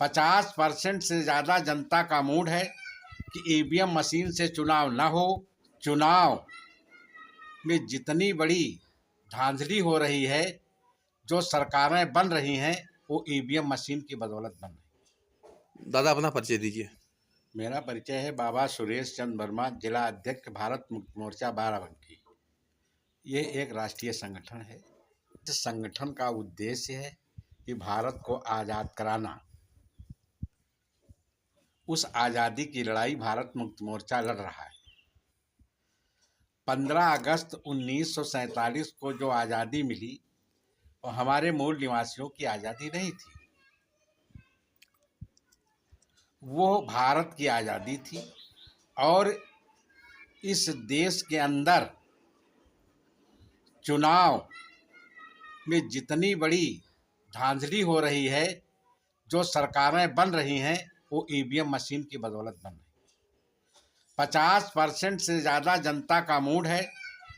50% से ज़्यादा जनता का मूड है कि ईवीएम मशीन से चुनाव न हो। चुनाव में जितनी बड़ी धांधली हो रही है, जो सरकारें बन रही हैं, वो ईवीएम मशीन की बदौलत बन रही। दादा अपना परिचय दीजिए। मेरा परिचय है बाबा सुरेश चंद्र वर्मा, जिला अध्यक्ष भारत मुक्ति मोर्चा बाराबंकी। ये एक राष्ट्रीय संगठन है। इस संगठन का उद्देश्य है कि भारत को आज़ाद कराना। उस आज़ादी की लड़ाई भारत मुक्ति मोर्चा लड़ रहा है। 15 अगस्त 1947 को जो आज़ादी मिली, वो हमारे मूल निवासियों की आज़ादी नहीं थी, वो भारत की आज़ादी थी। और इस देश के अंदर चुनाव में जितनी बड़ी धांधली हो रही है, जो सरकारें बन रही हैं, वो ईवीएम मशीन की बदौलत बन रही। 50% से ज़्यादा जनता का मूड है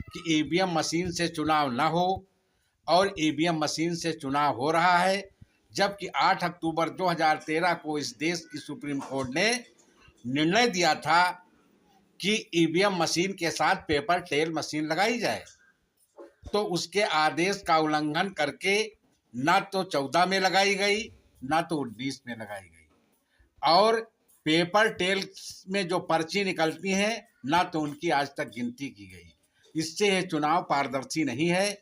कि ईवीएम मशीन से चुनाव न हो, और ईवीएम मशीन से चुनाव हो रहा है। जबकि 8 अक्टूबर 2013 को इस देश की सुप्रीम कोर्ट ने निर्णय दिया था कि ईवीएम मशीन के साथ पेपर टेल मशीन लगाई जाए, तो उसके आदेश का उल्लंघन करके ना तो 14 में लगाई गई, ना तो 19 में लगाई गई। और पेपर टेल में जो पर्ची निकलती हैं, ना तो उनकी आज तक गिनती की गई। इससे यह चुनाव पारदर्शी नहीं है।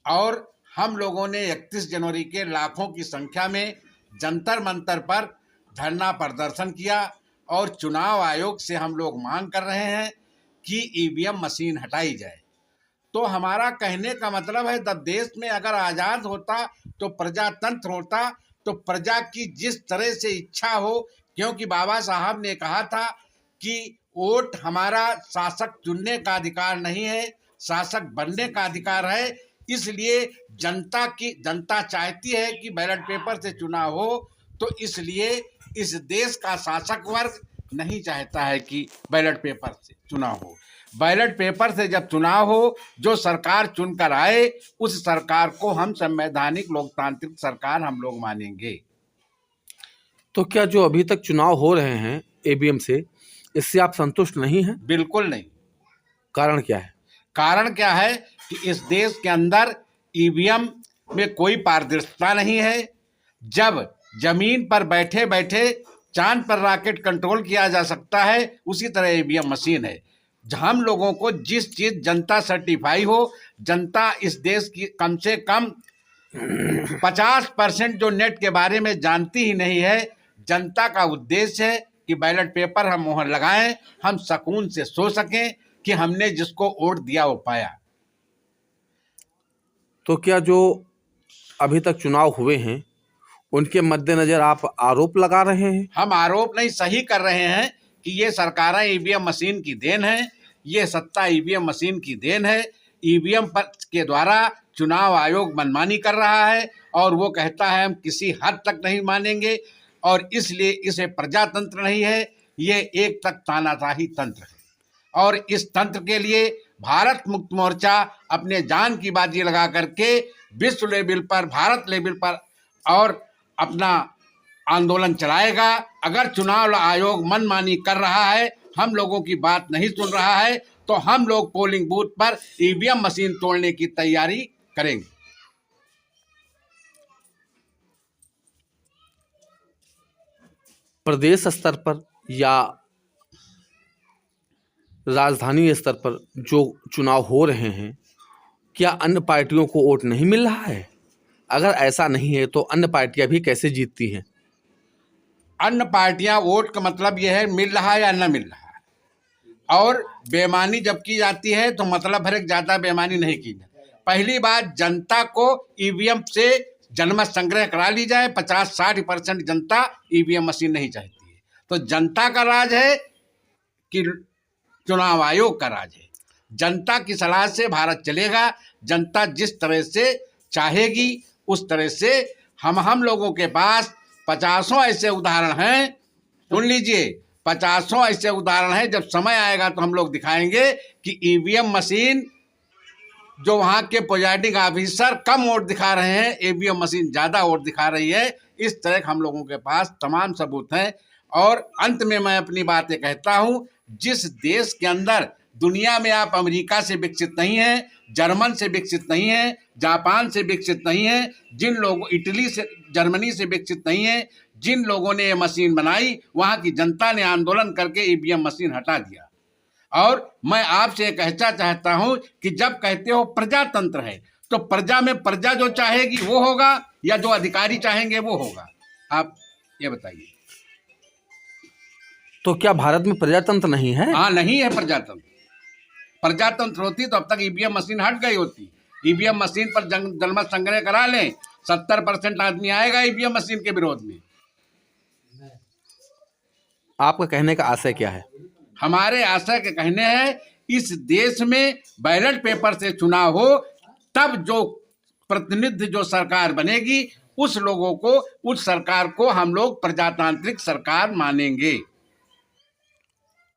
और हम लोगों ने 31 जनवरी के लाखों की संख्या में जंतर मंतर पर धरना प्रदर्शन किया, और चुनाव आयोग से हम लोग मांग कर रहे हैं कि ईवीएम मशीन हटाई जाए। तो हमारा कहने का मतलब है, जब देश में अगर आज़ाद होता तो प्रजातंत्र होता, तो प्रजा की जिस तरह से इच्छा हो, क्योंकि बाबा साहब ने कहा था कि वोट हमारा शासक चुनने का अधिकार नहीं है, शासक बनने का अधिकार है। इसलिए जनता चाहती है कि बैलेट पेपर से चुनाव हो, तो इसलिए इस देश का शासक वर्ग नहीं चाहता है कि बैलेट पेपर से चुनाव हो। बैलेट पेपर से जब चुनाव हो, जो सरकार चुनकर आए, उस सरकार को हम संवैधानिक लोकतांत्रिक सरकार हम लोग मानेंगे। तो क्या जो अभी तक चुनाव हो रहे हैं ईवीएम से, इससे आप संतुष्ट नहीं हैं? बिल्कुल नहीं। कारण क्या है? कारण क्या है कि इस देश के अंदर ईवीएम में कोई पारदर्शिता नहीं है। जब जमीन पर बैठे बैठे चांद पर रॉकेट कंट्रोल किया जा सकता है, उसी तरह ईवीएम मशीन है। हम लोगों को जिस चीज जनता सर्टिफाई हो, जनता इस देश की कम से कम 50% जो नेट के बारे में जानती ही नहीं है। जनता का उद्देश्य है कि बैलेट पेपर हम मोहर लगाएं, हम सुकून से सो सकें कि हमने जिसको वोट दिया वो पाया। तो क्या जो अभी तक चुनाव हुए हैं, उनके मद्देनजर आप आरोप लगा रहे हैं? हम आरोप नहीं, सही कर रहे हैं कि ये सरकारें ईवीएम मशीन की देन है, ये सत्ता ईवीएम मशीन की देन है। ईवीएम के द्वारा चुनाव आयोग मनमानी कर रहा है, और वो कहता है हम किसी हद तक नहीं मानेंगे, और इसलिए इसे प्रजातंत्र नहीं है, ये एक तक तानाशाही तंत्र है। और इस तंत्र के लिए भारत मुक्ति मोर्चा अपने जान की बाजी लगा करके विश्व लेवल पर, भारत लेवल पर और अपना आंदोलन चलाएगा। अगर चुनाव आयोग मनमानी कर रहा है, हम लोगों की बात नहीं सुन रहा है, तो हम लोग पोलिंग बूथ पर ईवीएम मशीन तोड़ने की तैयारी करेंगे। प्रदेश स्तर पर या राजधानी स्तर पर जो चुनाव हो रहे हैं, क्या अन्य पार्टियों को वोट नहीं मिल रहा है? अगर ऐसा नहीं है तो अन्य पार्टियां भी कैसे जीतती हैं? अन्य पार्टियां वोट का मतलब यह है मिल रहा है या न मिल रहा है। और बेईमानी जब की जाती है तो मतलब है ज़्यादा बेईमानी नहीं की जाए। पहली बात, जनता को ईवीएम से जनमत संग्रह करा ली जाए। 50-60% जनता ईवीएम मशीन नहीं चाहती है। तो जनता का राज है कि चुनाव आयोग का राज है? जनता की सलाह से भारत चलेगा। जनता जिस तरह से चाहेगी उस तरह से हम लोगों के पास 50 ऐसे उदाहरण हैं। सुन लीजिए, 50 ऐसे उदाहरण हैं। जब समय आएगा तो हम लोग दिखाएंगे कि ईवीएम मशीन, जो वहाँ के प्रिजाइडिंग ऑफिसर कम वोट दिखा रहे हैं, ईवीएम मशीन ज़्यादा वोट दिखा रही है। इस तरह हम लोगों के पास तमाम सबूत हैं। और अंत में मैं अपनी बातें कहता हूं, जिस देश के अंदर दुनिया में आप अमेरिका से विकसित नहीं हैं, जर्मन से विकसित नहीं हैं, जापान से विकसित नहीं हैं, जिन लोगों इटली से जर्मनी से विकसित नहीं हैं, जिन लोगों ने ये मशीन बनाई वहां की जनता ने आंदोलन करके ईवीएम मशीन हटा दिया। और मैं आपसे कहना चाहता हूं कि जब कहते हो प्रजातंत्र है, तो प्रजा में प्रजा जो चाहेगी वो होगा या जो अधिकारी चाहेंगे वो होगा? आप ये बताइए। तो क्या भारत में प्रजातंत्र नहीं है? हाँ, नहीं है प्रजातंत्र। प्रजातंत्र होती तो अब तक ईवीएम मशीन हट गई होती। ईवीएम मशीन पर जनमत संग्रह करा लें, 70% आदमी आएगा ईवीएम मशीन के विरोध में। आपका कहने का आशय क्या है? हमारे आशय के कहने हैं, इस देश में बैलेट पेपर से चुनाव हो, तब जो प्रतिनिधि जो सरकार बनेगी उस लोगों को, उस सरकार को हम लोग प्रजातांत्रिक सरकार मानेंगे।